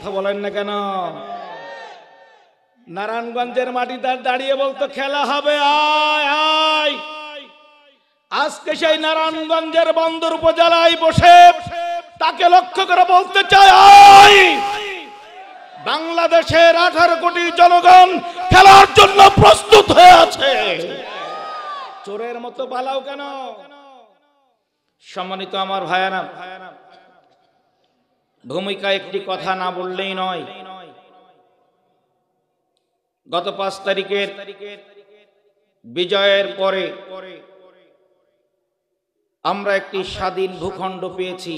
কথা বলেন না কেন? নারায়ণগঞ্জের মাটিতে দাঁড়িয়ে বলতো খেলা হবে, আয় আয়। আজকে সেই নারায়ণগঞ্জের বন্দর উপজেলায় বসে তাকে লক্ষ্য করে বলতে চাই, আয় বাংলাদেশের 18 কোটি জনগণ খেলার জন্য প্রস্তুত হয়ে আছে। চোরের মতো পালাও কেন? সম্মানিত আমার ভাইয়েরা, ভূমিকা একটি কথা না বললেই নয়। গত 5 তারিখের বিজয়ের পরে আমরা একটি স্বাধীন ভূখণ্ড পেয়েছি।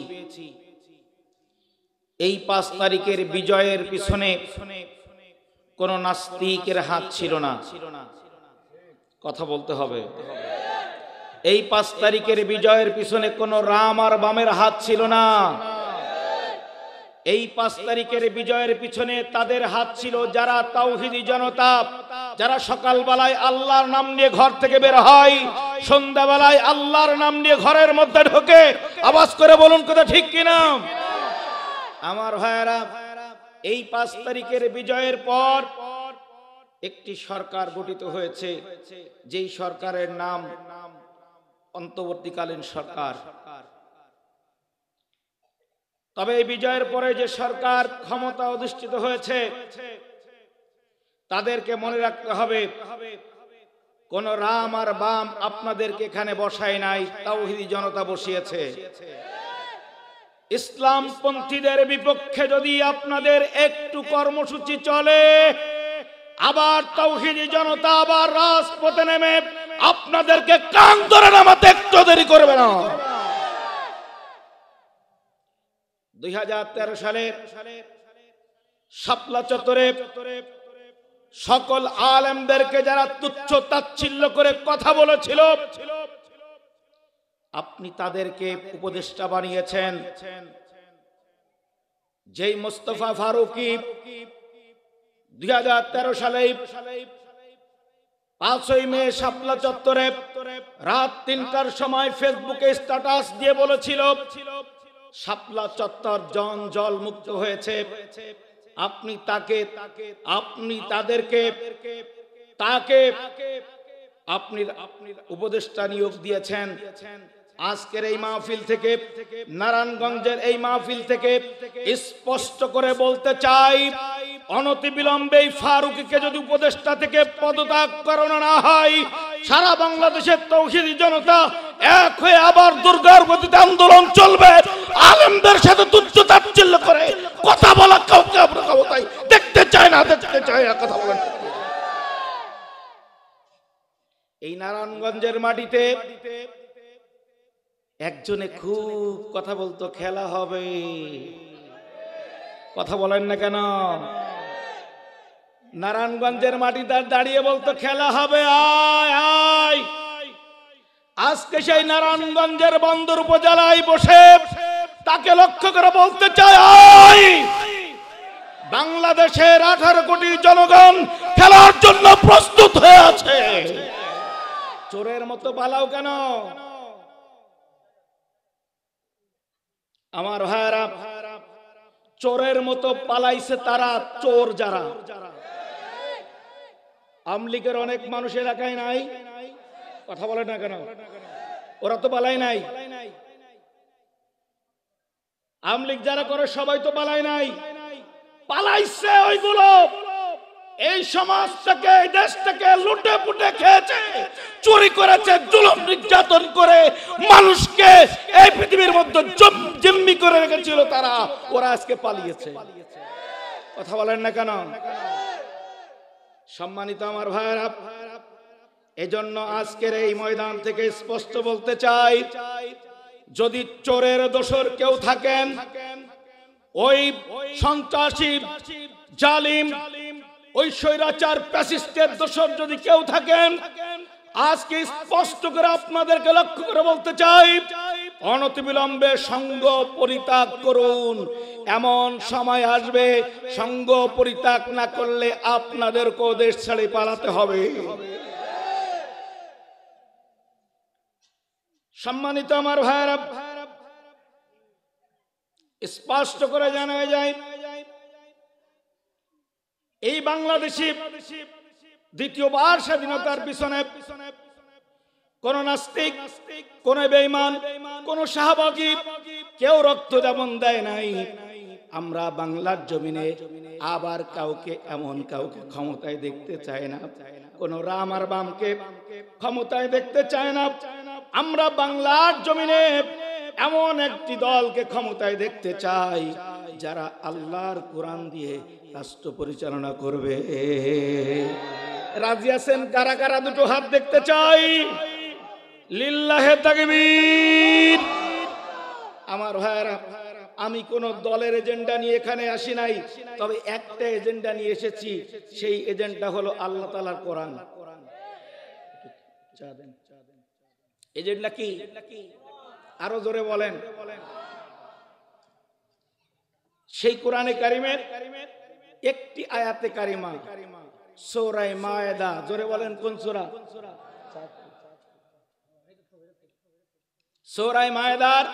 এই 5 তারিখের বিজয়ের পিছনে কোন নাস্তিকের হাত ছিল না। কথা বলতে হবে। এই 5 তারিখের বিজয়ের পিছনে কোন রাম আর বামের হাত ছিল না। এই 5 তারিখের বিজয়ের পিছনে তাদের হাত ছিল যারা তাওহীদি জনতা, যারা সকালবেলায় আল্লাহর নাম নিয়ে ঘর থেকে বের হয়, সন্ধ্যাবেলায় আল্লাহর নাম নিয়ে ঘরের মধ্যে ঢোকে। আওয়াজ করে বলুন কথা ঠিক কিনা? আমার ভাইয়েরা, এই 5 তারিখের বিজয়ের পর একটি সরকার গঠিত হয়েছে, যেই সরকারের নাম অন্তর্বর্তীকালীন সরকার। তবে এই বিজয়ের পরে যে সরকার ক্ষমতা অধিষ্ঠিত হয়েছে, তাদেরকে মনে রাখতে হবে কোন রাম আর বাম আপনাদেরকে এখানে বসায় নাই, তাওহীদি জনতা বসিয়েছে। ইসলামপন্থীদের বিপক্ষে যদি আপনাদের একটু কর্মসূচি চলে, আবার তাওহীদি জনতা আবার রাজপথে নেমে আপনাদেরকে কান ধরে নামাতে একটু দেরি করবে না। 2013 সালের শাপলা চত্বরে সকল আলেমদেরকে যারা তুচ্ছ তাচ্ছিল্য করে কথা বলেছিল, আপনি তাদেরকে উপদেষ্টা বানিয়েছেন। যেই মোস্তফা ফারুকী 2013 সালে 5ই মে শাপলা চত্বরে রাত 3টার সময় ফেসবুকে স্ট্যাটাস দিয়ে বলেছিল শাপলা চত্বর জল মুক্ত হয়েছে, আপনি উপদেষ্টা নিয়োগ দিয়েছেন। আজকের এই মাহফিল থেকে, নারায়ণগঞ্জের এই মাহফিল থেকে স্পষ্ট করে বলতে চাই, অনতিবিলম্বে এই ফারুকীকে যদি উপদেষ্টা থেকে পদত্যাগ করানো না হয়, সারা বাংলাদেশের তাওহীদি জনতা এক হয়ে আবার দুর্গার গতিতে আন্দোলন চলবে। আলেমদের সাথে তুচ্ছ তাচ্ছিল্য করে কথা বলা কাউকে আমরা ক্ষমতায় দেখতে চাই না, দেখতে চাই না। কথা বলেন। এই নারায়ণগঞ্জের মাটিতে একজনে খুব কথা বলতো খেলা হবে। কথা বলেন না কেন? নারায়ণগঞ্জের মাটিতে দাঁড়িয়ে বলতো খেলা হবে, আয় আয়। আজকে সেই নারায়ণগঞ্জের বন্দর উপজেলায় বসে তাকে লক্ষ্য করে বলতে চাই, আয় বাংলাদেশের 18 কোটি জনগণ খেলার জন্য প্রস্তুত হয়ে আছে। চোরের মতো পালাও কেন? আমার ভাইরা, চোরের মতো পালাইছে তারা, চোর যারা। আমলিগের অনেক মানুষ এলাকায় নাই, কথা বলে না কেন? ওরা তো পালাই নাই। আমলিগ যারা করে সবাই তো পালাই নাই, পালাইছে ওইগুলো। এই সমাজ থেকে, এই দেশ থেকে লুটে পুটে খেয়েছে, চুরি করেছে, জুলুম নির্যাতন করে মানুষকে এই পৃথিবীর মধ্যে জিম্মি করে রেখেছিল তারা। ওরা আজকে পালিয়েছে। কথা বলেন না কেন? সম্মানিত আমার ভাইরা, এজন্য আজকের এই ময়দান থেকে স্পষ্ট বলতে চাই, যদি চোরের দোসর কেউ থাকেন, ওই সন্ত্রাসী জালিম, ওই স্বৈরাচার ফ্যাসিস্টের দোসর যদি কেউ থাকেন, আজকে স্পষ্ট করে আপনাদেরকে লক্ষ্য করে বলতে চাই, অনতিবিলম্বে সঙ্গ পরিত্যাগ করুন। এমন সময় আসবে, সঙ্গ পরিত্যাগ না করলে আপনাদেরকেও দেশ ছেড়ে পালাতে হবে। সম্মানিত আমার ভাইরা, স্পষ্ট করে জানা যায়, এই বাংলাদেশে দ্বিতীয়বার স্বাধীনতার পিছনে কোন নাস্তিক, কোন বেঈমান, কোন শাহবাগী কেউ রক্ত যেমন দেয় নাই। আমরা বাংলার জমিনে আবার কাউকে এমন কাউকে ক্ষমতায় দেখতে চাই না, কোন রাম আর বামকে ক্ষমতায় দেখতে চায় না। আমরা বাংলার জমিনে এমন একটি দলকে ক্ষমতায় দেখতে চাই যারা আল্লাহর কোরআন দিয়ে রাষ্ট্র পরিচালনা করবে। রাজি আছেন কারা কারা? দুটো হাত দেখতে চাই। লিল্লাহে তাকবীর। আমার ভাইরা, আমি কোন দলের এজেন্ডা নিয়ে এখানে আসি নাই, তবে একটা এজেন্ডা নিয়ে এসেছি। সেই এজেন্ডা হলো আল্লাহ তাআলার কোরআন। এজেন্ডা কি? আরো জোরে বলেন। সেই কোরআনে কারিমের একটি আয়াতে কারিমা সূরা মায়েদা, জোরে বলেন কোন সূরা? সূরা মায়েদার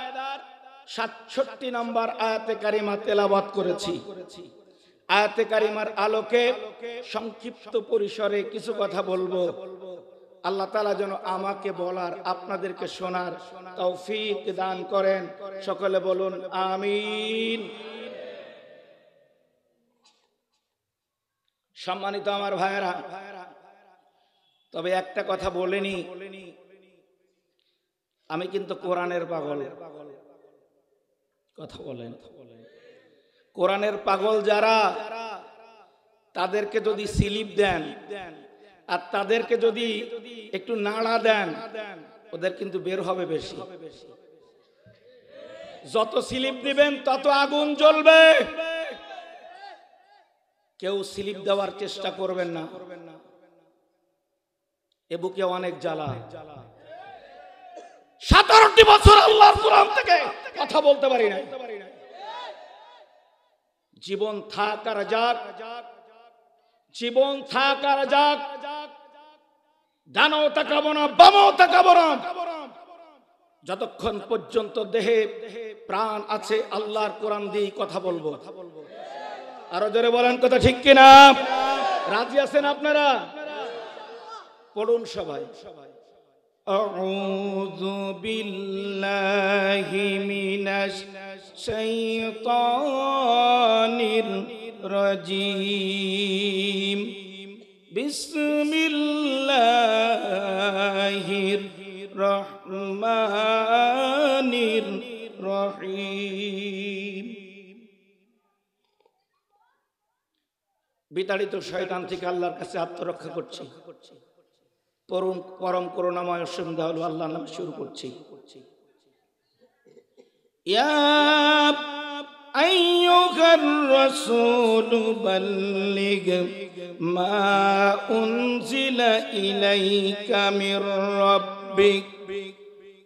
67 নম্বর আয়াতে কারিমা তেলাওয়াত করেছি। আয়াতে কারিমার আলোকে সংক্ষিপ্ত পরিসরে কিছু কথা বলবো। আল্লাহ তাআলা যেন আমাকে বলার, আপনাদেরকে শোনার তৌফিক দান করেন। সকলে বলুন আমিন। সম্মানিত আমার ভাইয়েরা, তবে একটা কথা বলেনি, আমি কিন্তু কোরআনের পাগল। কথা বলেন। কোরআনের পাগল যারা, তাদেরকে যদি স্লিপ দেন আর তাদেরকে যদি একটু নাড়া দেন, ওদের কিন্তু বের হবে বেশি। যত স্লিপ দিবেন তত আগুন জ্বলবে। কেউ স্লিপ দেওয়ার চেষ্টা করবেন না। এ বুকে অনেক জ্বালা। 17টি বছর আল্লাহর কোরআন থেকে কথা বলতে পারি না। জীবন থাক আর যাক, জীবন থাক আর যাক, ডানাও তাকাবো না, বামও তাকাবো না। যতক্ষণ পর্যন্ত দেহে প্রাণ আছে আল্লাহর কোরআন দিয়ে কথা বলবো। আরো জোরে বলেন কথা ঠিক কিনা? রাজি আছেন আপনারা? পড়ুন সবাই। আউযু বিল্লাহি মিনাশ শাইতানির রাজিম। বিসমিল্লাহির রহমানির রহিম। বিতাড়িত শয়তান থেকে আল্লাহর কাছে আত্মরক্ষা করছি। পরম করুণাময় অসীম দয়ালু আল্লাহর নামে শুরু করছি। ইয়া আইয়ুহার রাসূলু বাল্লিগ মা উনজিলা ইলাইকা মির রাব্বিক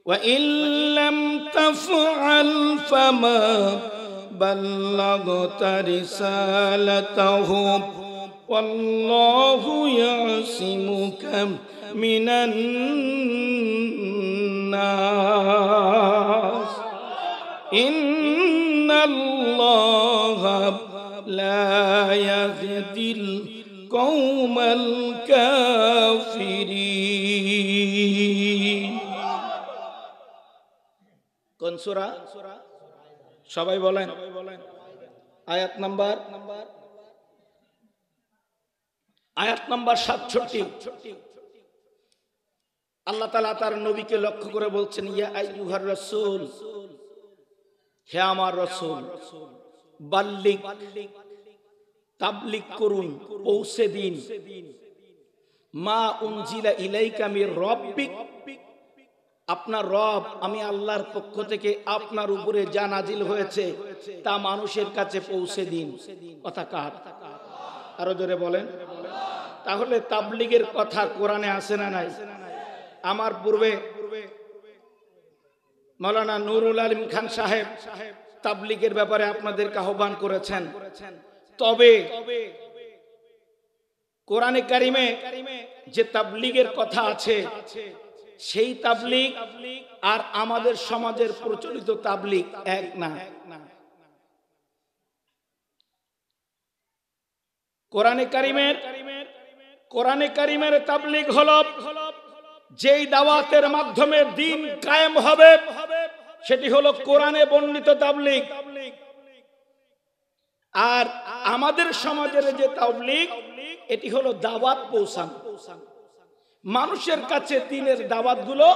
ওয়া ইল্লাম তাফআল ফামা বাল্লাগতা রিসালাতাহু ওয়াল্লাহু ইয়াসিমুকা মিনান নাস ইন্নাল্লাহা লা ইয়াহদিল কওমাল কাফিরিন। কোন সূরা? সবাই বলেন। আয়াত নাম্বার 67। আল্লাহ তাআলা তার নবীকে লক্ষ্য করে বলছেন, ইয়া আইয়ুহার রাসূল, হে আমার রাসূল, বাল্লিগ, তাবলীগ করুন, পৌঁছে দিন, মা উনজিলা ইলাইকা মির রাব্বিক, আপনার রব আমি আল্লাহর পক্ষ থেকে আপনার উপরে যা নাজিল হয়েছে তা মানুষের কাছে পৌঁছে দিন। কথা কার? আরো জোরে বলেন। তাহলে তাবলীগের কথা কোরআনে আছে না নাই? আমার পূর্বে মাওলানা নুরুল আলম খান সাহেব তাবলীগের ব্যাপারে আপনাদেরকে আহ্বান করেছেন। তবে কোরআনে কারিমে যে তাবলীগের কথা আছে, সেই তাবলীগ আর আমাদের সমাজের প্রচলিত তাবলীগ এক না। কোরআনে কারিমের তাবলীগ হলো যেই দাওয়াতের মাধ্যমে দ্বীন কায়েম হবে, সেটি হলো কোরআনে বর্ণিত তাবলীগ। আর আমাদের সমাজের যে তাবলীগ, এটি হলো দাওয়াত পৌঁছানো, মানুষের কাছে দ্বীনের দাওয়াতগুলো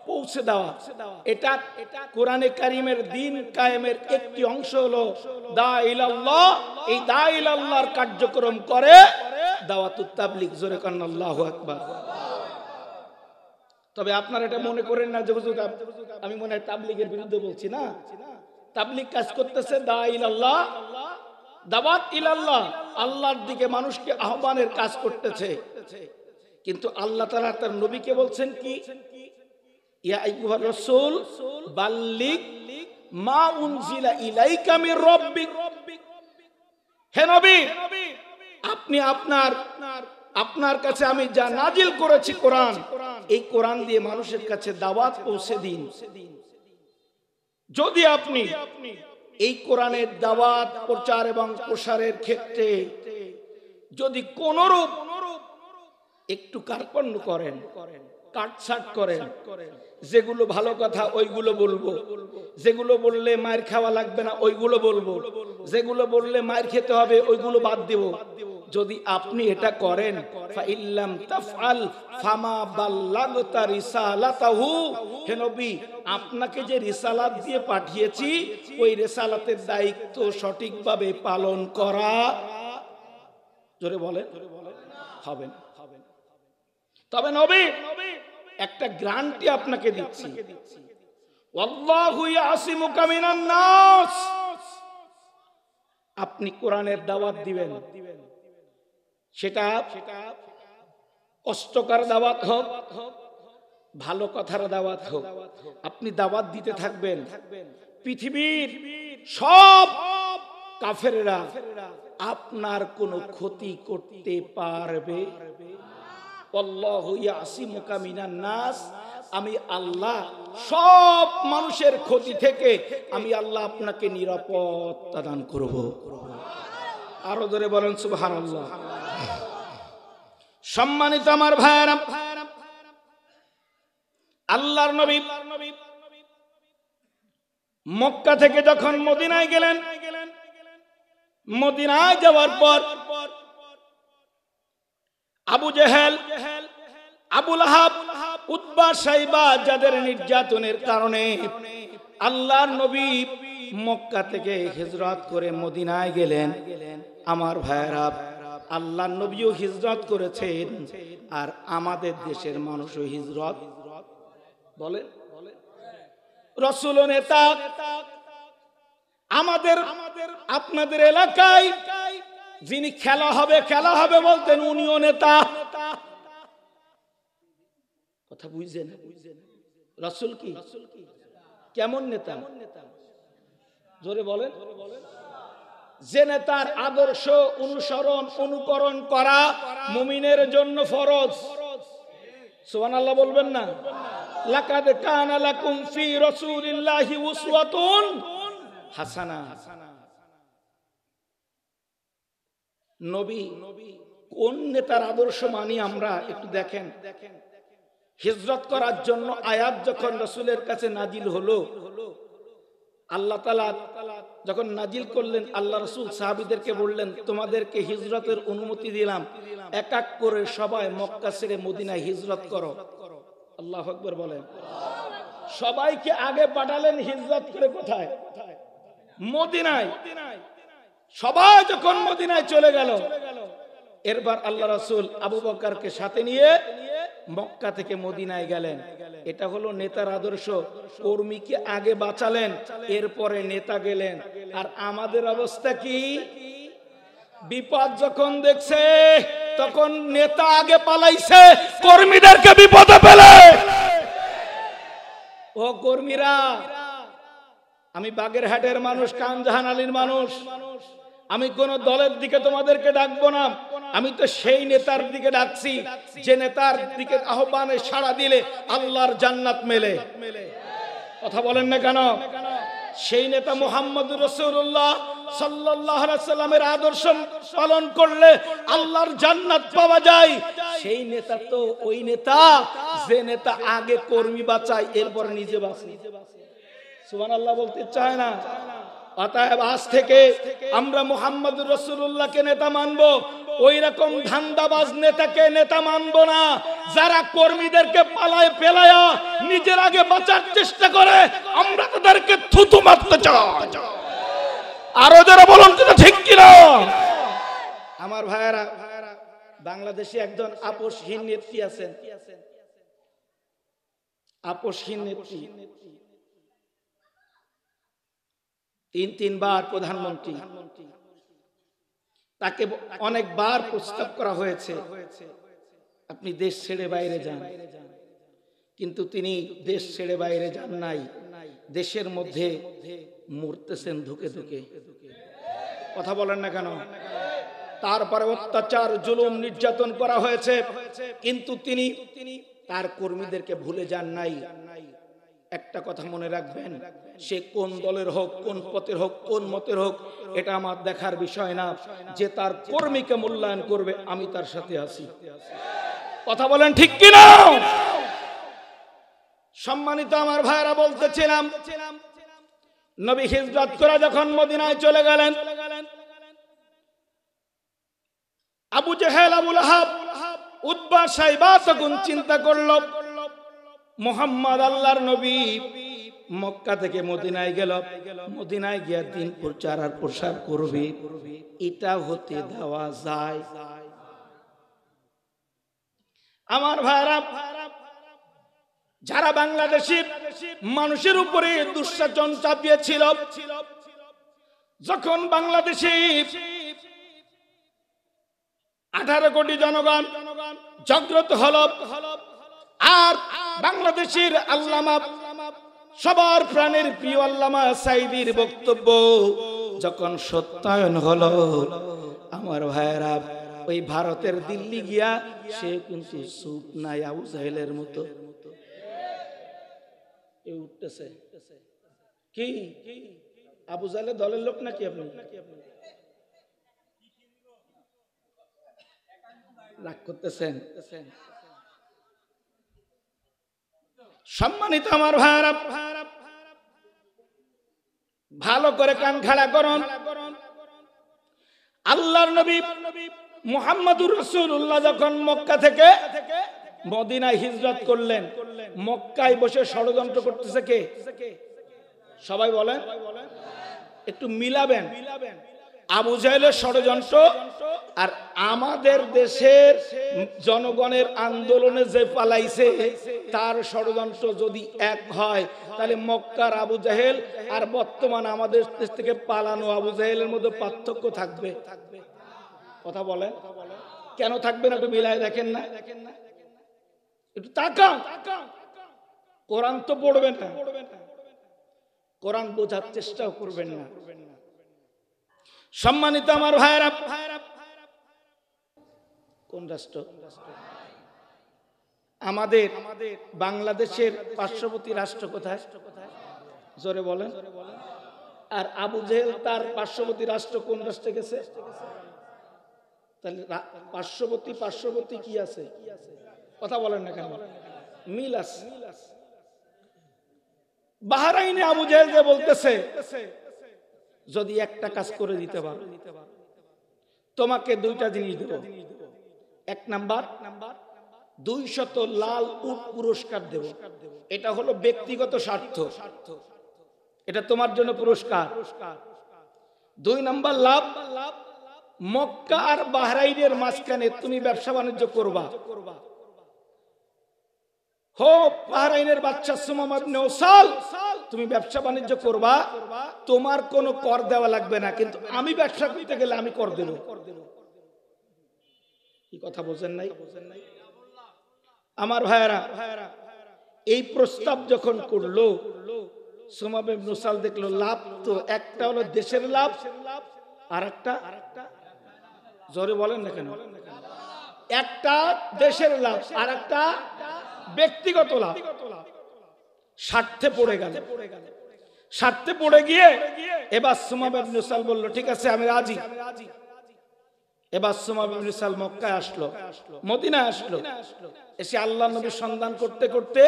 পৌঁছে দেওয়া। এটা কোরআনে কারিমের দ্বীন কায়েমের একটি অংশ হলো দা ইলাল্লাহ। এই দা ইলাল্লাহর কার্যক্রম করে দাওয়াতুত তাবলীগ। জোরে কান্না আল্লাহু আকবার। তবে আপনারা এটা মনে করেন না যে হুজুর আমি মনে হয় তাবলীগের বিরুদ্ধে বলছি। না, তাবলীগ কাজ করতেছে দা ইলাল্লাহ, দাওয়াত ইলাল্লাহ, আল্লাহর দিকে মানুষকে আহ্বানের কাজ করতেছে। কিন্তু আল্লাহ তাআলা তার নবীকে বলছেন কি, ইয়া আইয়ুহার রাসূল বাল্লিগ মা উনজিলা ইলাইকা মির রাব্বিক। হে নবী, আপনি আপনার কাছে আমি যা নাজিল করেছি কোরআন, এই কোরআন দিয়ে মানুষের কাছে দাওয়াত পৌঁছে দিন। যদি আপনি এই কোরআনের দাওয়াত প্রচার এবং প্রসারের ক্ষেত্রে যদি কোনরূপ একটু কার্পণ্য করেন, কাটছাট করেন, যেগুলো ভালো কথা ওইগুলো বলবো, যেগুলো বললে মার খাওয়া লাগবে না ওইগুলো বলবো, যেগুলো বললে মার খেতে হবে ওইগুলো বাদ দেব, যদি আপনি এটা করেন, ফাইল্লাম তাফআল ফামা বাল্লাগতা রিসালাতাহু, হে নবী আপনাকে যে রিসালাত দিয়ে পাঠিয়েছি ওই রিসালাতের দায়িত্ব সঠিকভাবে পালন করা, জোরে বলেন, হবে না। তবে নবী একটা গ্যারান্টি আপনাকে দিচ্ছি, ওয়াল্লাহু ইয়াসিমুকা মিনান নাস। আপনি কোরআনের দাওয়াত দিবেন, সেটা কষ্টকর দাওয়াত হোক, ভালো কথার দাওয়াত হোক, আপনি দাওয়াত দিতে থাকবেন। পৃথিবীর সব কাফেররা আপনার কোনো ক্ষতি করতে পারবে। আল্লাহু ইয়াসিমুকা মিনান নাস, আমি আল্লাহ সব মানুষের ক্ষতি থেকে আমি আল্লাহ আপনাকে নিরাপত্তা দান করব। আরো জোরে বলেন সুবহানাল্লাহ। সম্মানিত আমার ভাইরা, আল্লাহর নবী মক্কা থেকে যখন মদিনায় গেলেন, মদিনায় যাওয়ার পর আবু জেহেল, আবু লাহাব, উতবা, শাইবা যাদের নির্যাতনের কারণে আল্লাহর নবী মক্কা থেকে হিজরত করে মদিনায় গেলেন। আমার ভাইরা, আল্লাহর নবীও হিজরত করেছেন, আর আমাদের দেশের মানুষও হিজরত বলে। রাসূল নেতা আমাদের আপনাদের এলাকায় যিনি খেলা হবে বলতেন, উনিও নেতা। কথা বুঝছেন? রাসূল কি কেমন নেতা? জোরে বলেন। যে নেতার আদর্শ অনুসরণ অনুকরণ করা মুমিনের জন্য ফরজ। সুবহানাল্লাহ বলবেন না? লাকাদ কানা লাকুম ফি রাসূলিল্লাহি উসওয়াতুন হাসানা। নবী কোন নেতার আদর্শ মানি আমরা একটু দেখেন। হিজরত করার জন্য আয়াত যখন রাসূলের কাছে নাজিল হলো, আল্লাহ তাআলা যখন নাজিল করলেন, আল্লাহ রাসূল সাহাবীদেরকে বললেন, তোমাদেরকে হিজরতের অনুমতি দিলাম, এক এক করে সবাই মক্কা ছেড়ে মদিনায় হিজরত করো। আল্লাহু আকবার বলেন। সবাইকে আগে পাঠালেন হিজরত করে কোথায়? মদিনায়। সবাই যখন মদিনায় চলে গেল, এরবার আল্লাহ রাসূল আবু বকরকে সাথে নিয়ে মক্কা থেকে মদিনায় গেলেন। এটা হলো নেতার আদর্শ। কর্মীকে আগে বাঁচালেন, এরপরে নেতা গেলেন। আর আমাদের অবস্থা কি? বিপদ যখন দেখছে তখন নেতা আগে পালাইছে, কর্মীদেরকে বিপদে ফেলে। ও কর্মীরা, আমি বাগেরহাটের মানুষ, কামজাহান আলীর মানুষ, আমি কোন দলের দিকে তোমাদেরকে ডাকবো না, আমি তো সেই নেতার দিকে ডাকছি যে নেতার দিকে আহ্বানে সাড়া দিলে আল্লাহর জান্নাত মেলে। কথা বলেন না কেন? সেই নেতা মুহাম্মদুর রাসূলুল্লাহ সাল্লাল্লাহু আলাইহি সাল্লামের আদর্শ পালন করলে আল্লাহর জান্নাত পাওয়া যায়। সেই নেতা তো ওই নেতা যে নেতা আগে কর্মী বাঁচায় এরপর নিজে বাঁচে। সুবহানাল্লাহ বলতে চায় না। অতএব আজ থেকে আমরা মুহাম্মদুর রাসূলুল্লাহকে নেতা মানবো, ওই রকম ধান্দাবাজ নেতাকে নেতা মানবো না যারা কর্মীদেরকে পালায় পেলায়া নিজের আগে বাঁচার চেষ্টা করে। আমরা তাদেরকে থুতু মারতে চাই। আরো যারা বলুন তো ঠিক কিনা। আমার ভাইয়েরা, বাংলাদেশে একজন আপসহীন নেত্রী আছেন, আপসহীন নেত্রী, তিনবার প্রধানমন্ত্রী। তাকে অনেকবার প্রস্তাব করা হয়েছে আপনি দেশ ছেড়ে বাইরে যান, কিন্তু তিনি দেশ ছেড়ে বাইরে যান নাই, দেশের মধ্যে মরতেছেন ধুকে ধুকে। কথা বলেন না কেন? তারপরে অত্যাচার জুলুম নির্যাতন করা হয়েছে, কিন্তু তিনি তার কর্মীদেরকে ভুলে যান নাই। একটা কথা মনে রাখবেন, সে কোন দলের হোক, কোন পথের হোক, কোন মতের হোক, এটা আমার দেখার বিষয় না। যে তার কর্মীকে মূল্যায়ন করবে, আমি তার সাথে আছি। কথা বলেন ঠিক কিনা? সম্মানিত আমার ভাইরা, বলতেছিলাম নবী হিজরত করে যখন মদিনায় চলে গেলেন, আবু জেহেল, আবু লাহাব, উতবা, সাইবা তখন চিন্তা করলো মুহাম্মদ আল্লাহর নবী মক্কা থেকে মদিনায় গেল, মদিনায় গিয়া দিন প্রচার আর প্রসার করবে, এটা হতে দেওয়া যায়? আমার ভাইরা, যারা বাংলাদেশের মানুষের উপরে দুঃশাসন চাপিয়েছিল, যখন বাংলাদেশে 18 কোটি জনগণ জাগ্রত হলো, আর বাংলাদেশের আল্লামা, সবার প্রাণের প্রিয় আল্লামা সাঈদীর বক্তব্য যখন সত্যায়ন হলো, আমার ভাইয়েরা, ওই ভারতের দিল্লি গিয়া সে কিন্তু চুপ নাই, আবু জাহেলের মতো উঠতেছে। কি আবু জাহেলের দলের লোক নাকি আপনি? রাগ করতেছেন? সম্মানিত আমার ভাইরা, ভালো করে কান খাড়া করুন। আল্লাহর নবী মুহাম্মদুর রাসূলুল্লাহ যখন মক্কা থেকে মদিনায় হিজরত করলেন, মক্কায় বসে ষড়যন্ত্র করতেছে কে? সবাই বলেন, একটু মিলাবেন। আবু জাহেলের ষড়যন্ত্র আর আমাদের দেশের জনগণের আন্দোলনে যে পালাইছে তার ষড়যন্ত্র যদি এক হয়, তাহলে মক্কার আবু জাহেল আর বর্তমান আমাদের দেশ থেকে পালানো আবু জাহেলের মধ্যে পার্থক্য থাকবে? কথা বলেন, কেন থাকবে না? একটু মিলাই দেখেন না, একটু তাকান। কোরআন তো পড়বেন না, কোরআন বোঝার চেষ্টাও করবেন না। সম্মানিত আমার ভাইরা, কোন রাষ্ট্র? আমাদের বাংলাদেশের পার্শ্ববর্তী রাষ্ট্র কোথায়? জোরে বলেন। আর আবু জেহেল তার পার্শ্ববর্তী রাষ্ট্র কোন রাষ্ট্রে গেছে? তাহলে পার্শ্ববর্তী কি আছে? কথা বলেন না কেন? মিল আছে। বাহরাইনে আবু জেহেল যে বলতেছে, যদি একটা কাজ করে দিতে পারো, তোমাকে 2টা জিনিস দেব। 1 নাম্বার, 200 লাল উট পুরস্কার দেব। এটা হলো ব্যক্তিগত স্বার্থ, এটা তোমার জন্য পুরস্কার। 2 নাম্বার লাভ, মক্কা আর বাহরাইনের মাঝখানে তুমি ব্যবসা বাণিজ্য করবা। হোক বাহরাইনের বাদশা সুমামা ইবনে উসাল, তুমি ব্যবসা বাণিজ্য করবা, তোমার কোনো কর দেওয়া লাগবে না, কিন্তু আমি ব্যবসা করতে গেলে আমি কর দেব। কি কথা বোঝেন নাই? আমার ভাইয়েরা, এই প্রস্তাব যখন করলো সুমামা ইবনে উসাল, দেখলো লাভ তো একটা হলো দেশের লাভ, আর একটা, জোরে বলেন না কেন, একটা দেশের লাভ আর একটা ব্যক্তিগত লাভ, স্বার্থে পড়ে গেল। স্বার্থে পড়ে গিয়ে এবার সুমামা ইবনে উসাল বলল, ঠিক আছে আমি রাজি। এবার সুমামা ইবনে উসাল মক্কায় আসলো, মদিনায় আসলো। এসে আল্লাহর নবীর সন্ধান করতে করতে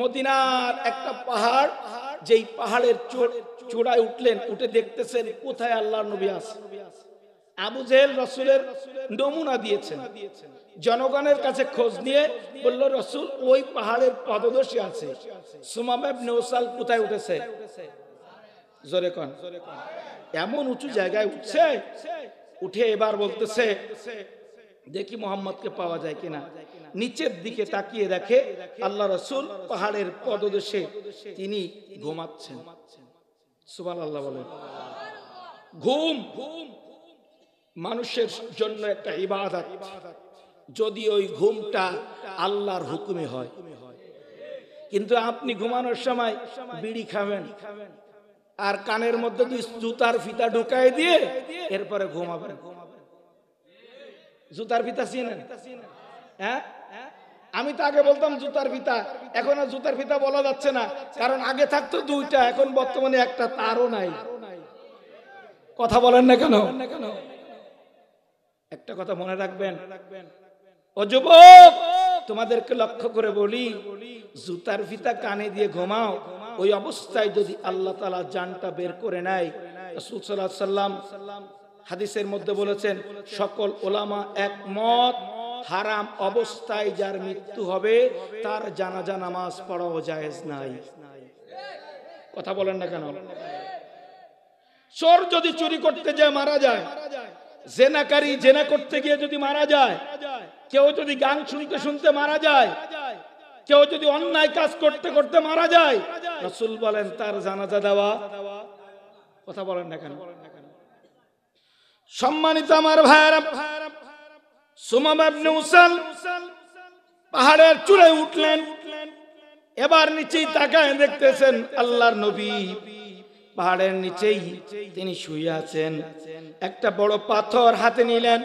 মদিনার একটা পাহাড়, যেই পাহাড়ের চূড়ায় উঠলেন, উঠে দেখতেছেন কোথায় আল্লাহর নবী আছে। আবু জেহেল রাসূলের নমুনা দিয়েছেন, জনগণের কাছে খোঁজ নিয়ে বলল রাসূল ওই পাহাড়ের পদদর্শী আছে। সুমামা ইবনে উসাল কোথায় উঠেছে? জোরে কোন। এমন উঁচু জায়গায় উঠছে, উঠে এবার বলতেছে দেখি মোহাম্মদকে পাওয়া যায় কিনা। নিচের দিকে তাকিয়ে দেখে আল্লাহ রাসূল পাহাড়ের পদদেশে তিনি ঘুমাচ্ছেন। সুবহানাল্লাহ বলেন। ঘুম মানুষের জন্য একটা ইবাদত, যদি ওই ঘুমটা আল্লাহর হুকুমে হয়। কিন্তু আপনি ঘুমানোর সময় বিড়ি খাবেন আর কানের মধ্যে জুতার ফিতা ঢুকাই দিয়ে এরপরে ঘুমাবেন। জুতার ফিতা চিনেন? হ্যাঁ, আমি তো আগে বলতাম জুতার ফিতা, এখন আর জুতার ফিতা বলা যাচ্ছে না, কারণ আগে থাকতো দুইটা, এখন বর্তমানে একটা তারও নাই। কথা বলেন না কেন? একটা কথা মনে রাখবেন, ও যুবক, তোমাদেরকে লক্ষ্য করে বলি, জুতার ফিতা কানে দিয়ে ঘুমাও, ওই অবস্থায় যদি আল্লাহ তাআলা জানটা বের করে নেয়, রাসূল সাল্লাল্লাহু আলাইহি সাল্লাম হাদিসের মধ্যে বলেছেন, সকল উলামা একমত, হারাম অবস্থায় যার মৃত্যু হবে তার জানাজা নামাজ পড়াও জায়েজ নাই। কথা বলেন না কেন? চোর যদি চুরি করতে যায় মারা যায়, জেনাকারী জেনা করতে গিয়ে যদি মারা যায়, কেউ যদি গান শুনতে শুনতে মারা যায়, কেউ যদি অন্যায় কাজ করতে করতে মারা যায়, রাসূল বলেন তার জানাজা দেওয়া। কথা বলেন না কেন? সম্মানিত আমার ভাইরা, সুমামা ইবনে উসাল পাহাড়ের চূড়ায় উঠলেন, এবার নিচেই তাকায় দেখতেছেন আল্লাহর নবী পাহাড়ের নিচেই তিনি শুয়ে আছেন। একটা বড় পাথর হাতে নিলেন,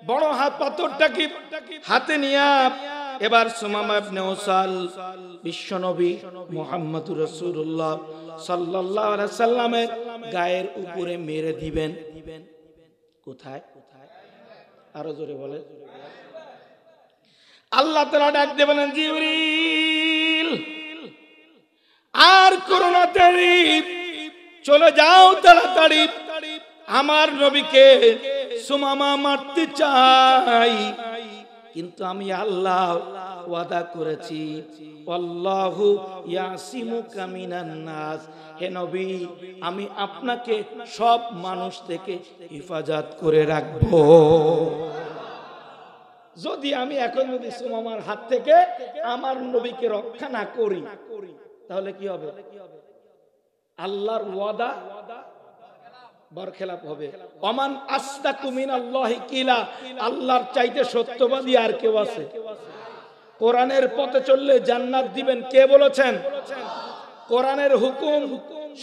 বড় পাথরটাকে হাতে নিয়ে এবার সুমামা ইবনে উসাল বিশ্বনবী মুহাম্মদুর রাসূলুল্লাহ সাল্লাল্লাহু আলাইহি সাল্লামের গায়ের উপরে মেরে দিবেন। কোথায়? আরো জোরে বলে। আল্লাহ তাআলা ডাক দিয়ে বলেন, জিবরিল আর করোনা দেরি, চলে যাও তাড়াতাড়ি, আমার নবীকে সুমামা মারতে চাই, কিন্তু আমি আল্লাহ ওয়াদা করেছি, আল্লাহু ইয়াসিমুকা মিনান নাস, হে নবী আমি আপনাকে সব মানুষ থেকে হেফাজত করে রাখবো। যদি আমি এখন যদি সুমামার হাত থেকে আমার নবীকে রক্ষা না করি তাহলে কি হবে? আল্লাহর ওয়াদা বরখেলাপ হবে। ওমান আসদাকু মিনাল্লাহি কিলা, আল্লাহর চাইতে সত্যবাদী আর কেউ আছে? কোরআনের পথে চললে জান্নাত দিবেন কে বলেছেন? কোরআনের হুকুম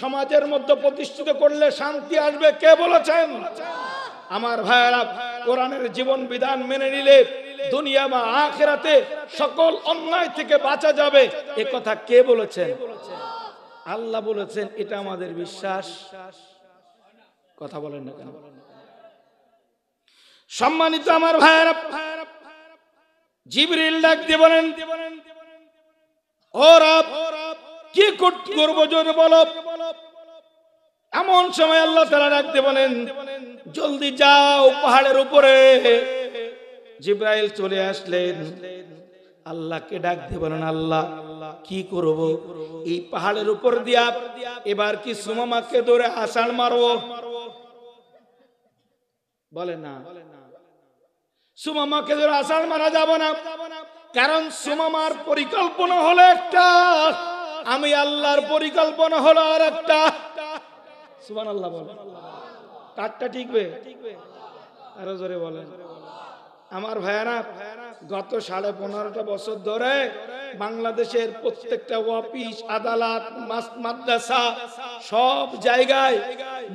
সমাজের মধ্যে প্রতিষ্ঠিত করলে শান্তি আসবে কে বলেছেন? আমার ভাইরা, কোরআনের জীবন বিধান মেনে নিলে দুনিয়া বা আখিরাতে সকল অন্যায় থেকে বাঁচা যাবে, এ কথা কে বলেছেন? আল্লাহ বলেছেন, এটা আমাদের বিশ্বাস। কথা বলেন না কেন? সম্মানিত আমার ভাইরা, জিবরিল ডাক দিয়ে বলেন, ও রব কি করব জোরে বলো। এমন সময় আল্লাহ তাআলা ডাক দিয়ে বলেন, জলদি যাও পাহাড়ের উপরে। জিবরাইল চলে আসলেন, আল্লাহকে ডাক দিয়ে বলেন, আল্লাহ কি করব? এই পাহাড়ের উপর দিয়া এবার কি সুমামাকে ধরে আষাঢ় মারবো? বলে না, সুমামাকে ধরে আষাঢ় মারা যাব না, কারণ সুমামার পরিকল্পনা হলো একটা, আমি আল্লাহর পরিকল্পনা হলো আর একটা। সুবহানাল্লাহ বলেন। কাটটা ঠিকবে? আরো জোরে বলেন। আমার ভাইয়ারা, গত 15.5 বছর ধরে বাংলাদেশের প্রত্যেকটা অফিস, আদালত, মাদ্রাসা সব জায়গায়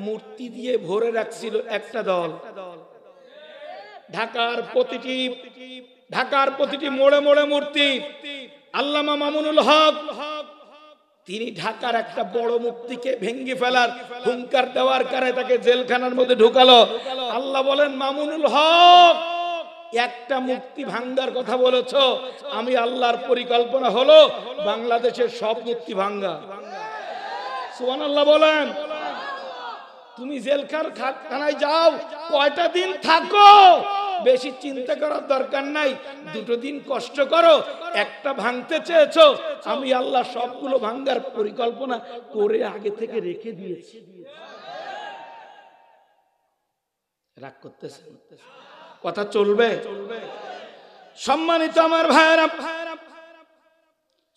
মূর্তি দিয়ে ভরে রাখছিল একটা দল। ঢাকার প্রতিটি মোড়ে মোড়ে মূর্তি। আল্লামা মামুনুল হক তিনি ঢাকার একটা বড় মুফতিকে ভেঙ্গে ফেলার হুঙ্কার দেওয়ার কারণে তাকে জেলখানার মধ্যে ঢুকালো। আল্লাহ বলেন, মামুনুল হক, একটা মুফতি ভাঙ্গার কথা বলেছো, আমি আল্লাহর পরিকল্পনা হলো বাংলাদেশের সব মুফতি ভাঙ্গা। সুবহানাল্লাহ বলেন। তুমি জেলখানায় যাও, কয়টা দিন থাকো, বেশি চিন্তা করার দরকার নাই, 2 দিন কষ্ট করো। একটা ভাঙতে চেয়েছো, আমি আল্লাহ সবগুলো ভাঙ্গার পরিকল্পনা করে আগে থেকে রেখে দিয়েছি। রাগ করতেছে, কথা চলবে। সম্মানিত আমার ভাইরা,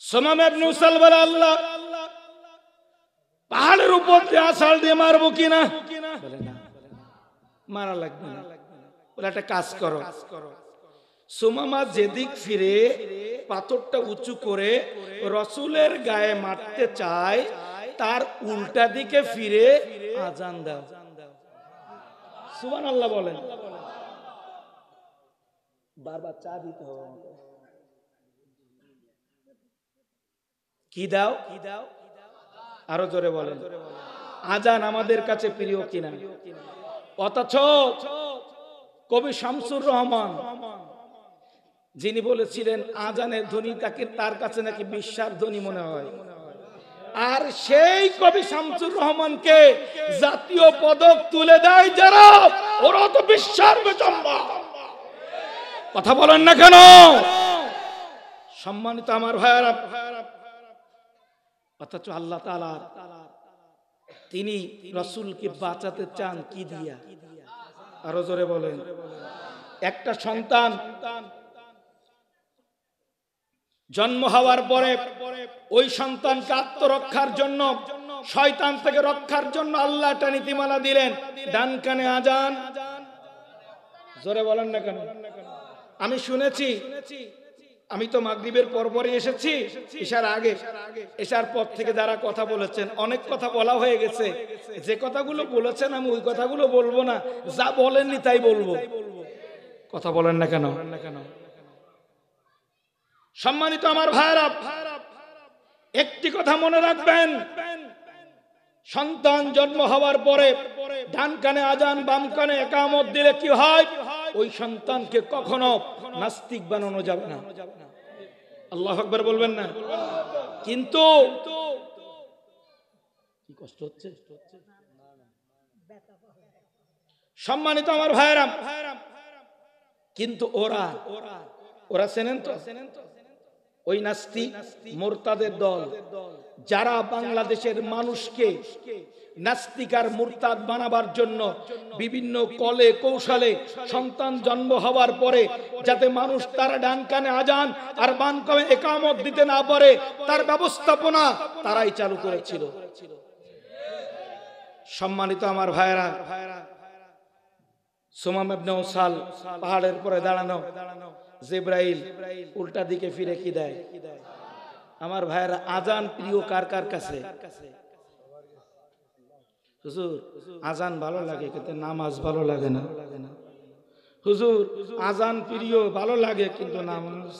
সুমাম ইবনে উসাল বলে, আল্লাহ পাহাড়ের উপর দিয়ে আসাল দিয়ে মারবো কিনা? বলে না, মারা লাগবে না। বলে একটা কাজ করো। সুমামা যেদিক ফিরে পাথরটা উঁচু করে রসুলের গায়ে মারতে চায়, তার উল্টা দিকে ফিরে আজান দাও। সুবহানাল্লাহ বলেন। বারবার চা দিতে হবে। কি দাও? আরো জোরে বলেন। আজান আমাদের কাছে প্রিয় কিনা? অথচ কবি শামসুর রহমান যিনি বলেছিলেন আজানের ধ্বনি তার কাছে নাকি বিশ্বাস ধ্বনি মনে হয়, আর সেই কবি শামসুর রহমানকে জাতীয় পদক তুলে দেয় যারা, ওরা তো বিশ্বাস বেচম্বা। কথা বলেন না কেন? সম্মানিত আমার ভাইরা, অথচ আল্লাহ তাআলা তিনি রাসূলকে বাঁচাতে চান কি দিয়া? আরো জোরে বলেন। একটা সন্তান জন্ম হওয়ার পরে ওই সন্তানকে আত্মরক্ষার জন্য, শয়তান থেকে রক্ষার জন্য আল্লাহ একটা নীতিমালা দিলেন, ডান কানে আজান। জোরে বলেন না কেন? আমি শুনেছি, আমি তো মাগরিবের পরপরই এসেছি, এশার আগে, এশার পর থেকে যারা কথা বলেছেন, অনেক কথা বলা হয়ে গেছে। যে কথাগুলো বলেছেন আমি ওই কথাগুলো বলবো না, যা বলেননি তাই বলবো। কথা বলেন না কেন? সম্মানিত আমার ভাইরা, একটি কথা মনে রাখবেন, সন্তান জন্ম হওয়ার পরে ডান কানে আজান, বাম কানে ইকামত দিলে কি হয়? ওই সন্তানকে কখনো নাস্তিক বানানো যাবে না। আল্লাহু আকবার বলবেন না? কিন্তু কি কষ্ট হচ্ছে? সম্মানিত আমার ভাইরা, কিন্তু ওরা চেনেন তো, ওই নাস্তিক মুরতাদের দল, যারা বাংলাদেশের মানুষকে নাস্তিক আর মুরতাদ বানাবার জন্য বিভিন্ন কলে কৌশলে সন্তান জন্ম হওয়ার পরে যাতে মানুষ তার ডান কানে আজান আর বাম কানে ইকামত দিতে না পারে, তার ব্যবস্থাপনা তারাই চালু করেছিল। সম্মানিত আমার ভাইরা, সুমাম ইবনে উসাল পাহাড়ের পরে দাঁড়ানো, জিবরাইল উল্টা দিকে ফিরে কি দেয়? আমার ভাইরা, আজান প্রিয় কার কার কাছে? হুজুর আজান ভালো লাগে কিন্তু নামাজ ভালো লাগে না। হুজুর আজান প্রিয়, ভালো লাগে কিন্তু নামাজ।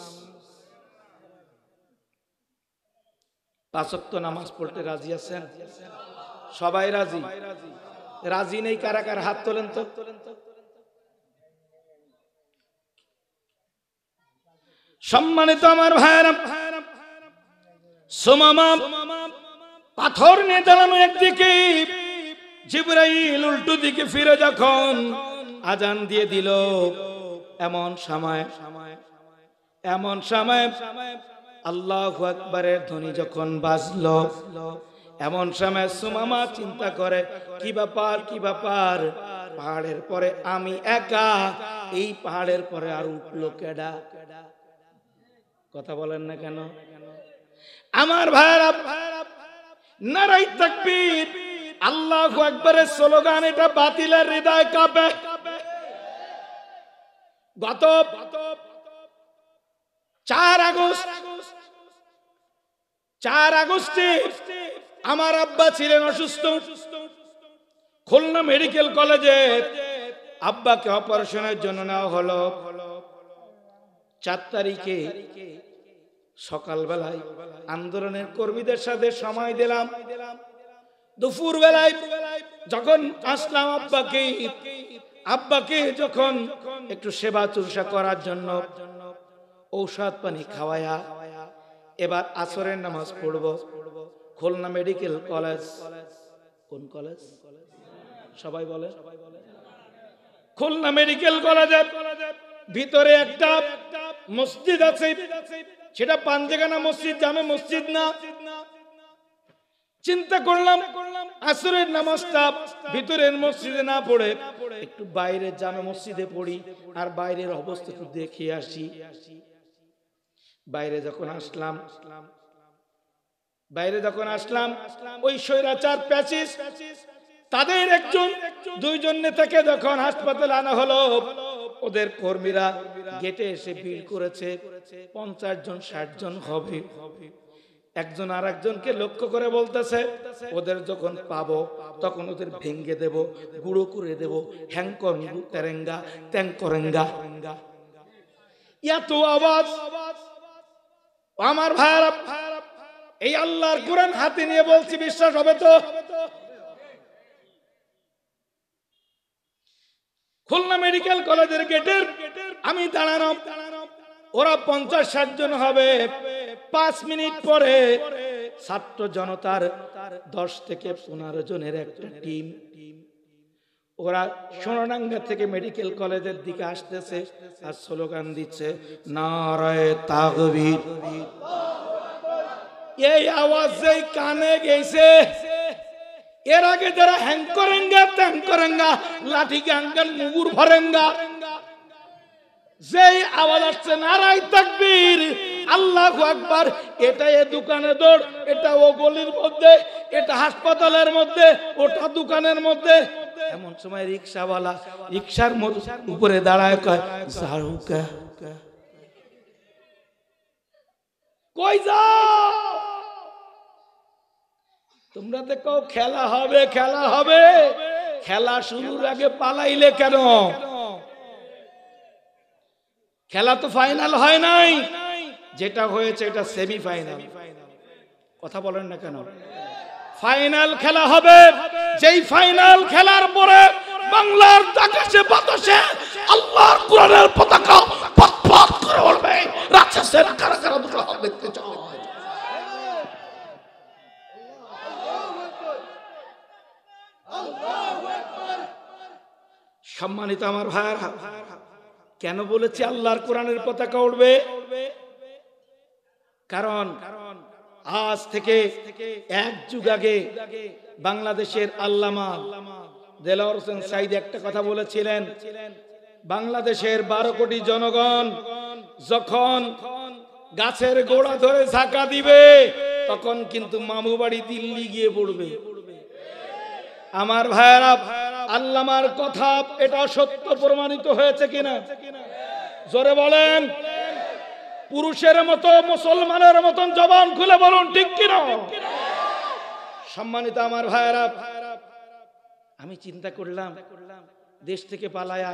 5 ওয়াক্ত নামাজ পড়তে রাজি আছেন? সবাই রাজি? রাজি নেই কারা কারা? হাত তোলেন তো। সম্মানিত আমার ভাইরা, সুমামা পাথর নিয়ে দাঁড়ানো একদিকে, জিবরাইল উল্টো দিকে ফিরে যখন আজান দিয়ে দিল, এমন সময় আল্লাহু আকবারের ধ্বনি যখন বাজলো, এমন সময় সুমামা চিন্তা করে, কি ব্যাপার, পাহাড়ের পরে আমি একা, এই পাহাড়ের পরে আর উঠলো কেডা? কথা বলেন না কেন? আমার ভাইরা, নারায়ে তাকবীর, আল্লাহু আকবারের স্লোগান, এটা বাতিলের হৃদয় কাঁপে। গত 4 আগস্টে আমার আব্বা ছিলেন অসুস্থ, খুলনা মেডিকেল কলেজে আব্বাকে অপারেশনের জন্য নেওয়া হলো। 4 তারিখে সকালবেলায় আন্দোলনের কর্মীদের সাথে সময় দিলাম, দুপুর বেলায় যখন আসলাম আব্বাকে যখন একটু সেবা চুষা করার জন্য ঔষধ পানি খাওয়ায়া এবার আসরের নামাজ পড়ব। খুলনা মেডিকেল কলেজ, কোন কলেজ সবাই বলে? খুলনা মেডিকেল কলেজের ভিতরে একটা মসজিদ আছে, সেটা পাঞ্জেখানা মসজিদ, জামে মসজিদ না। চিন্তা করলাম আসরের নামাজটা ভিতরের মসজিদে না পড়ে একটু বাইরে জামে মসজিদে পড়ি, আর বাইরের অবস্থা একটু দেখে আসি। বাইরে যখন আসলাম ওই স্বৈরাচার প্যাসিস্ট তাদের দুইজন নেতাকে যখন হাসপাতালে আনা হলো, ওদের কর্মীরা গেটে এসে ভিড় করেছে, 50 জন 60 জন হবে। একজন আর একজনকে লক্ষ্য করে বলতেছে, ওদের যখন পাবো তখন ওদের ভেঙ্গে দেব, গুঁড়ো করে দেব, হ্যাংকর তেরেঙ্গা ত্যাং করেঙ্গা। এত আওয়াজ! আমার ভাইরা, এই আল্লাহর কোরআন হাতে নিয়ে বলছি, বিশ্বাস হবে তো? খুলনা মেডিকেল কলেজের গেটের আমি দাঁড়ানো, ওরা 50-60 জন হবে। 5 মিনিট পরে ছাত্র জনতার 10 থেকে 15 জনের একটা টিম, ওরা সোনাডাঙ্গা থেকে মেডিকেল কলেজের দিকে আসতেছে আর স্লোগান দিচ্ছে, নারায়ে তাকবীর। এই আওয়াজ যেই কানে গেছে, এর আগে যারা হ্যাং করেঙ্গা ত্যাং করেঙ্গা লাঠি গাঙ্গান মুগুর ভরেঙ্গা, যেই আওয়াজ আসছে নারায়ে তাকবীর আল্লাহু আকবার, এটা এ দোকানে দৌড়, এটা ও গলির মধ্যে, এটা হাসপাতালের মধ্যে, ওটা দোকানের মধ্যে। এমন সময় রিকশাওয়ালা রিকশার উপরে দাঁড়ায় কয়, সারুকা কই যাও? তোমরা দেখো খেলা হবে, খেলা হবে। খেলা শুরুর আগে পালাইলে কেন? খেলা তো ফাইনাল হয় নাই, যেটা হয়েছে এটা সেমিফাইনাল। কথা বলেন না কেন? ফাইনাল খেলা হবে, যেই ফাইনাল খেলার পরে বাংলার আকাশে বাতাসে আল্লাহর কোরআনের পতাকা পথ করে উড়বে। রাজশাহীর কারা কারা দুটো হাত দেখতে চায়? সম্মানিত আমার ভাইরা, কেন বলেছি আল্লাহর কোরআনের পতাকা উড়বে? কারণ আজ থেকে 1 যুগ আগে বাংলাদেশের আল্লামা দেলোয়ার হোসেন সাঈদী একটা কথা বলেছিলেন, বাংলাদেশের 12 কোটি জনগণ যখন গাছের গোড়া ধরে ঝাঁকা দিবে, তখন কিন্তু মামু বাড়ি দিল্লি গিয়ে পড়বে। আমার ভাইরা, আল্লামার কথা এটা সত্য প্রমাণিত হয়েছে কিনা? জোরে বলেন। পুরুষের মতো, মুসলমানের মতন জবান খুলে বলুন, ঠিক কিনা? সম্মানিত আমার ভাইরা, আমি চিন্তা করলাম, দেশ থেকে পালায়া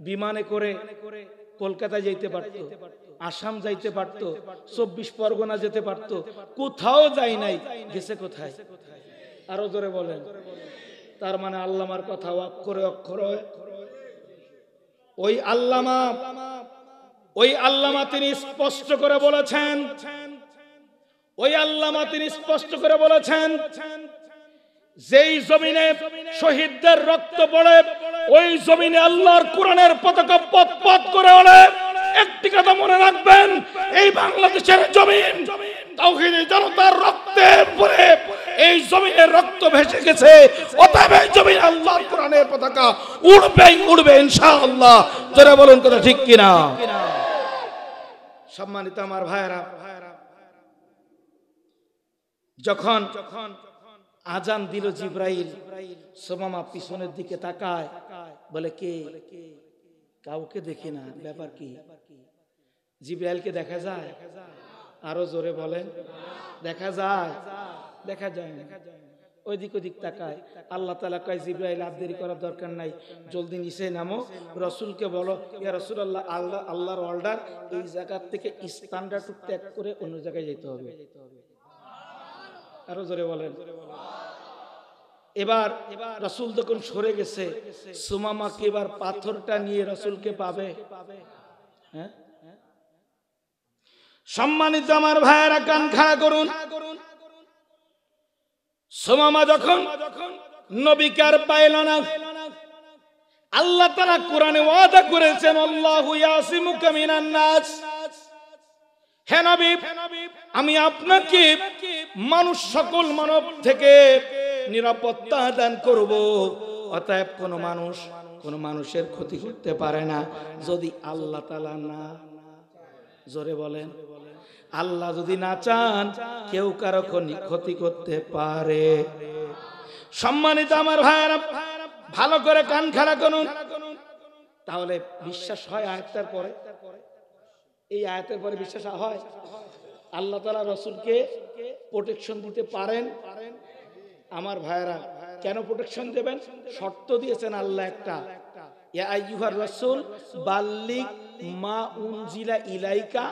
বিমানে করে কলকাতা যেতে পারতো, আসাম যাইতে পারতো, 24 পরগনা যেতে পারতো, কোথাও যাই নাই। গেছে কোথায়? আরো জোরে বলেন। তার মানে আল্লামার কথা অক্ষরে অক্ষরে ওই আল্লামা তিনি স্পষ্ট করে বলেছেন, যেই জমিনে শহীদদের রক্ত পড়ে, ওই জমিনে আল্লাহর কোরআনের পতাকা পথ করে ওঠে। একটি কথা মনে রাখবেন, এই বাংলাদেশের জমিন তাওহীদি জনতার রক্তে পড়ে, এই জমিনের রক্ত ভেসে গেছে। অতএব এই জমিনে আল্লাহর কোরআনের পতাকা উড়বে ইনশাআল্লাহ। যারা বলুন কথা ঠিক কিনা? সম্মানিত আমার ভাইরা, যখন আজান দিল জিবরাইল, সুমামা পিছনের দিকে তাকায়, বলে কে? কাউকে দেখি না, ব্যাপার কি? জিবরাইলকে দেখা যায়? আরো জোরে বলেন। দেখা যায়? দেখা যায় না। ওইদিক ওদিক তাকায়। আল্লাহ তাআলা কয় জিবরাইল আর দেরি করার দরকার নাই, জলদি নিচে নামো, রাসূলকে বলো ইয়া রাসূলুল্লাহ আল্লাহর অর্ডার, এই জায়গা থেকে স্ট্যান্ডার্ড ত্যাগ করে অন্য জায়গায় যেতে হবে। আরো জোরে বলেন। এবার রাসূল যখন সরে গেছে, সুমামাকে এবার পাথরটা নিয়ে রাসূলকে পাবে। হ্যাঁ, সম্মানিত আমার ভাইয়েরা কান খাড়া করুন। সুমামা যখন নবীকে আর পাইল না, আল্লাহ তাআলা কোরআনে ওয়াদা করেছেন আল্লাহু ইয়াসিমুকা মিনান নাস, হে নবী আমি আপনাকে মানুষ সকল মানব থেকে নিরাপত্তা দান করব। অতএব কোন মানুষের ক্ষতি করতে পারে না যদি আল্লাহ তাআলা না, জোরে বলেন, আল্লাহ যদি না চান কেউ কারো ক্ষতি করতে পারে। সম্মানিত আমার ভাইয়েরা ভালো করে কান খাড়া করুন, তাহলে বিশ্বাস হয় আয়াতের পরে। এই আয়াতের পরে বিশ্বাস হয় আল্লাহ তাআলা রাসূলকে প্রোটেকশন দিতে পারেন। আমার ভাইয়েরা কেন প্রোটেকশন দেবেন? শর্ত দিয়েছেন আল্লাহ একটা, ইয়া আইয়ুহার রাসূল বাল্লিগ মা উনজিলা ইলাইকা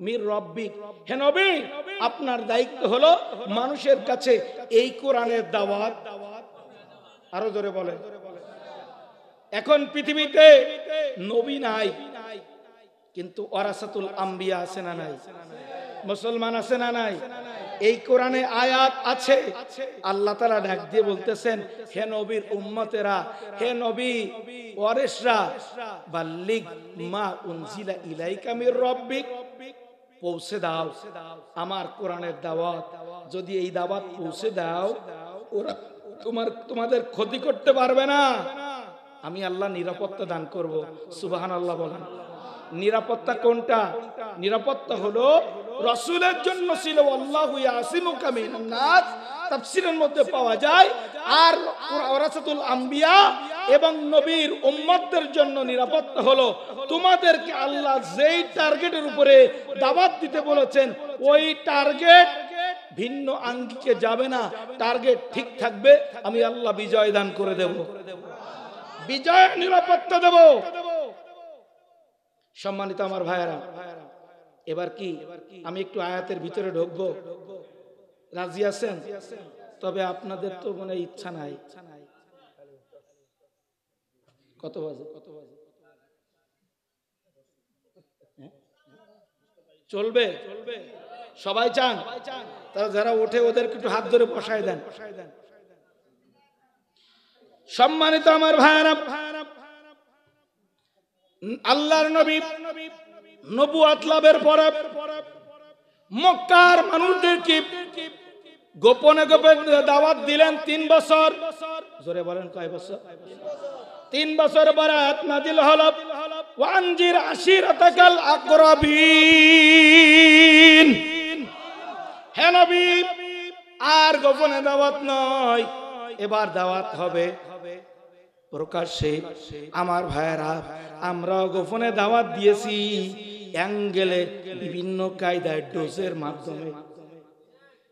মির রব্বিক, হে নবী আপনার দায়িত্ব হলো মানুষের কাছে এই কোরআনের দাওয়াত। আরো জোরে বলেন। এখন পৃথিবীতে নবী নাই, কিন্তু ওয়ারাসাতুল আম্বিয়া আছে না নাই? মুসলমান আছে না নাই? এই কোরআনে আয়াত আছে, আল্লাহ তাআলা ডাক দিয়ে বলতেছেন হে নবীর উম্মতেরা, হে নবী ওয়ারিসরা, বাল্লিগ মা উনজিলা ইলাইকা মির রব্বিক, পৌঁছে দাও আমার কোরআনের দাওয়াত। যদি এই দাওয়াত পৌঁছে দাও, ওরা তোমাদের ক্ষতি করতে পারবে না, আমি আল্লাহ নিরাপত্তা দান করব। সুবহানাল্লাহ বলেন। নিরাপত্তা কোনটা? নিরাপত্তা হলো রাসূলের জন্য ছিল আল্লাহু ইয়াসিমুকা মিনান নাস, তাফসীরের মধ্যে পাওয়া যায়। আর ওয়ারাসাতুল আম্বিয়া এবং নবীর উম্মতদের জন্য নিরাপত্তা হলো তোমাদেরকে আল্লাহ যেই টার্গেটের উপরে দাওয়াত দিতে বলেছেন ওই টার্গেট ভিন্ন আঙ্গিকে যাবে না, টার্গেট ঠিক থাকবে, আমি আল্লাহ বিজয় দান করে দেব, বিজয় নিরাপত্তা দেব। সম্মানিত আমার ভাইয়েরা, এবার কি আমি একটু আয়াতের ভিতরে ঢুকবো? রাজি আছেন? তবে আপনাদের তো মনে ইচ্ছা নাই। কত বাজে? চলবে? সবাই চান? তারা যারা ওঠে ওদেরকে একটু হাত ধরে বসায় দেন। সম্মানিত আমার ভাইয়েরা, আল্লাহর নবী নবুয়ত লাভের পরে মক্কার মানুষদেরকে গোপনে গোপনে দাওয়াত দিলেন 3 বছর। জোরে বলেন কয় বছর? 3 বছর পরে আয়াত নাযিল হলো ওয়ানজির আশিরাতাকাল আকরাবিন, হে নবী আর গোপনে দাওয়াত নয়, এবার দাওয়াত হবে প্রকাশ্যে। আমার ভাইয়েরা আমরাও গোপনে দাওয়াত দিয়েছি, অ্যাঙ্গেলে বিভিন্ন কায়দায় ডোজের মাধ্যমে।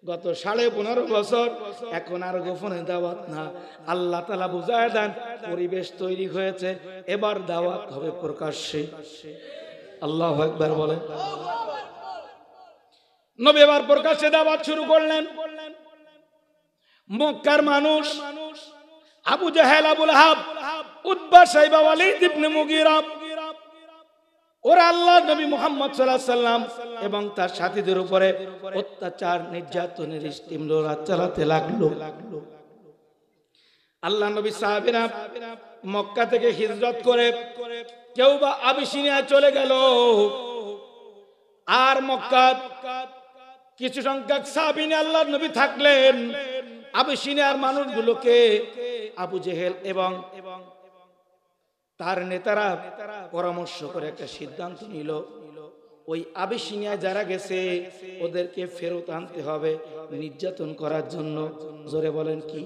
গত 15.5 বছর, এখন আর গোপনে দাওয়াত না, আল্লাহ তাআলা বুঝায় দেন পরিবেশ তৈরি হয়েছে, এবার দাওয়াত হবে প্রকাশ্যে। আল্লাহু আকবার বলেন। নবী এবার প্রকাশ্যে দাওয়াত শুরু করলেন। মক্কার মানুষ আবু জাহেল, আবু লাহাব, উতবা, শাইবা, ওয়ালিদ ইবনে মুগীরা, ওরা আল্লাহর নবী মুহাম্মদ সাল্লাল্লাহু আলাইহি সাল্লাম এবং তার সাথীদের উপরে অত্যাচার, নির্যাতনের স্টিমরোলার চালাতে লাগলো। আল্লাহ নবী সাহাবীরা মক্কা থেকে হিজরত করে কেউ বা আবিসিনিয়ায় চলে গেল, আর মক্কা কিছু সংখ্যক সাহাবী আল্লাহর নবী থাকলেন। আবিসিনিয়ার মানুষগুলোকে আবু জেহেল এবং তার নেতারা পরামর্শ করে একটা সিদ্ধান্ত নিল, ওই আবিসিনিয়ায় যারা গেছে ওদেরকে ফেরত আনতে হবে নির্যাতন করার জন্য। জোরে বলেন কি?